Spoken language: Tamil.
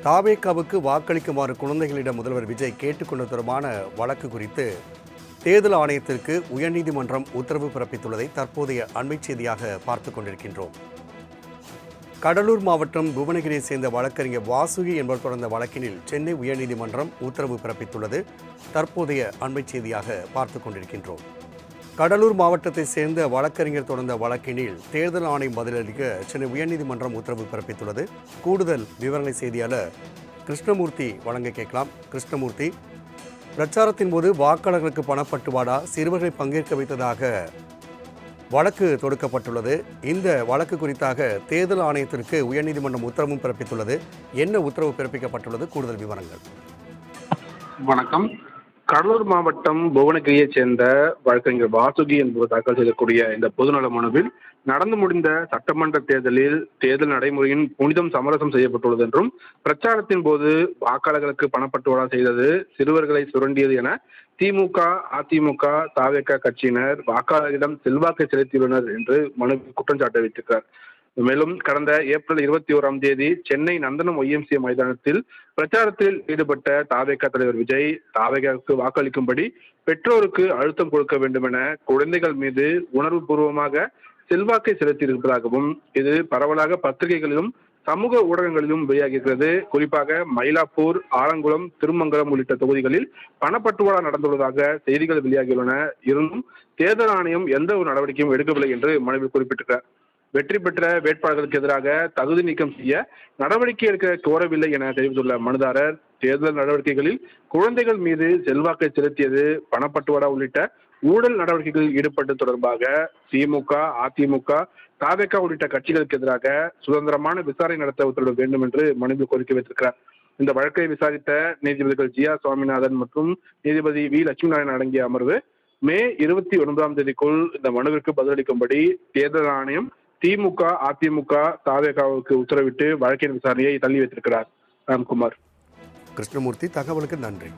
தாவேகாவுக்கு வாக்களிக்குமாறு குழந்தைகளிடம் முதல்வர் விஜய் கேட்டுக்கொண்டது தொடர்பான வழக்கு குறித்து தேர்தல் ஆணையத்திற்கு உயர்நீதிமன்றம் உத்தரவு பிறப்பித்துள்ளதை தற்போதைய அண்மைச் செய்தியாக பார்த்துக் கொண்டிருக்கின்றோம். கடலூர் மாவட்டம் புவனகிரியை சேர்ந்த வழக்கறிஞர் வாசுகி என்பவர் தொடர்ந்த வழக்கினில் சென்னை உயர்நீதிமன்றம் உத்தரவு பிறப்பித்துள்ளது தற்போதைய அண்மைச் செய்தியாக பார்த்துக் கொண்டிருக்கின்றோம். கடலூர் மாவட்டத்தை சேர்ந்த வழக்கறிஞர் தொடர்ந்த வழக்கினில் தேர்தல் ஆணையம் பதிலளிக்க சென்னை உயர்நீதிமன்றம் உத்தரவு பிறப்பித்துள்ளது. கூடுதல் விவரங்களை செய்தியாளர் கிருஷ்ணமூர்த்தி வழங்க கேட்கலாம். கிருஷ்ணமூர்த்தி, பிரச்சாரத்தின் போது வாக்காளர்களுக்கு பணப்பட்டுவாடா, சிறுவர்களை பங்கேற்க வைத்ததாக வழக்கு தொடுக்கப்பட்டுள்ளது. இந்த வழக்கு குறித்தாக தேர்தல் ஆணையத்திற்கு உயர்நீதிமன்றம் உத்தரவும் பிறப்பித்துள்ளது. என்ன உத்தரவு பிறப்பிக்கப்பட்டுள்ளது? கூடுதல் விவரங்கள். வணக்கம். கடலூர் மாவட்டம் புவனகிரியைச் சேர்ந்த வழக்கறிஞர் வாசுகி என்பவர் தாக்கல் செய்யக்கூடிய இந்த பொதுநல மனுவில் நடந்து முடிந்த சட்டமன்ற தேர்தலில் தேர்தல் நடைமுறையின் புனிதம் சமரசம் செய்யப்பட்டுள்ளது என்றும், பிரச்சாரத்தின் போது வாக்காளர்களுக்கு பணப்பட்டுவாடா செய்தது, சிறுவர்களை சுரண்டியது என திமுக, அதிமுக, தாவேகா கட்சியினர் வாக்காளர்களிடம் செல்வாக்கை செலுத்தியுள்ளனர் என்று மனுவில் குற்றம் சாட்ட வைத்திருக்கிறார். மேலும் கடந்த ஏப்ரல் 21ஆம் தேதி சென்னை நந்தனம் YMCA மைதானத்தில் பிரச்சாரத்தில் ஈடுபட்ட தாவேகா தலைவர் விஜய் தாவேகாவுக்கு வாக்களிக்கும்படி பெற்றோருக்கு அழுத்தம் கொடுக்க வேண்டும் என குழந்தைகள் மீது உணர்வு பூர்வமாக செல்வாக்கை செலுத்தியிருப்பதாகவும், இது பரவலாக பத்திரிகைகளிலும் சமூக ஊடகங்களிலும் வெளியாகிறது. குறிப்பாக மயிலாப்பூர், ஆலங்குளம், திருமங்கலம் உள்ளிட்ட தொகுதிகளில் பணப்பட்டுவாடா நடந்துள்ளதாக செய்திகள் வெளியாகியுள்ளன. இருந்தும் தேர்தல் ஆணையம் எந்த ஒரு நடவடிக்கையும் எடுக்கவில்லை என்று மனுவில் குறிப்பிட்டிருக்கிறார். வெற்றி பெற்ற வேட்பாளர்களுக்கு எதிராக தகுதி நீக்கம் செய்ய நடவடிக்கை எடுக்க கோரவில்லை என தெரிவித்துள்ள மனுதாரர், தேர்தல் நடவடிக்கைகளில் குழந்தைகள் மீது செல்வாக்கை செலுத்தியது, பணப்பட்டுவாடா உள்ளிட்ட ஊழல் நடவடிக்கைகளில் ஈடுபட்டு தொடர்பாக திமுக, அதிமுக, தாவேகா உள்ளிட்ட கட்சிகளுக்கு எதிராக சுதந்திரமான விசாரணை நடத்த உத்தரவிட வேண்டும் என்று மனுவில் கோரிக்கை வைத்திருக்கிறார். இந்த வழக்கை விசாரித்த நீதிபதிகள் ஜிஆ சுவாமிநாதன் மற்றும் நீதிபதி வி லட்சுமி நாராயணன் அடங்கிய அமர்வு மே 29ஆம் தேதிக்குள் இந்த மனுவிற்கு பதிலளிக்கும்படி தேர்தல் ஆணையம் திமுக, அதிமுக, தாவேகாவுக்கு உத்தரவிட்டு வழக்கின் விசாரணையை தள்ளி வைத்திருக்கிறார். ராம்குமார். கிருஷ்ணமூர்த்தி, தகவலுக்கு நன்றி.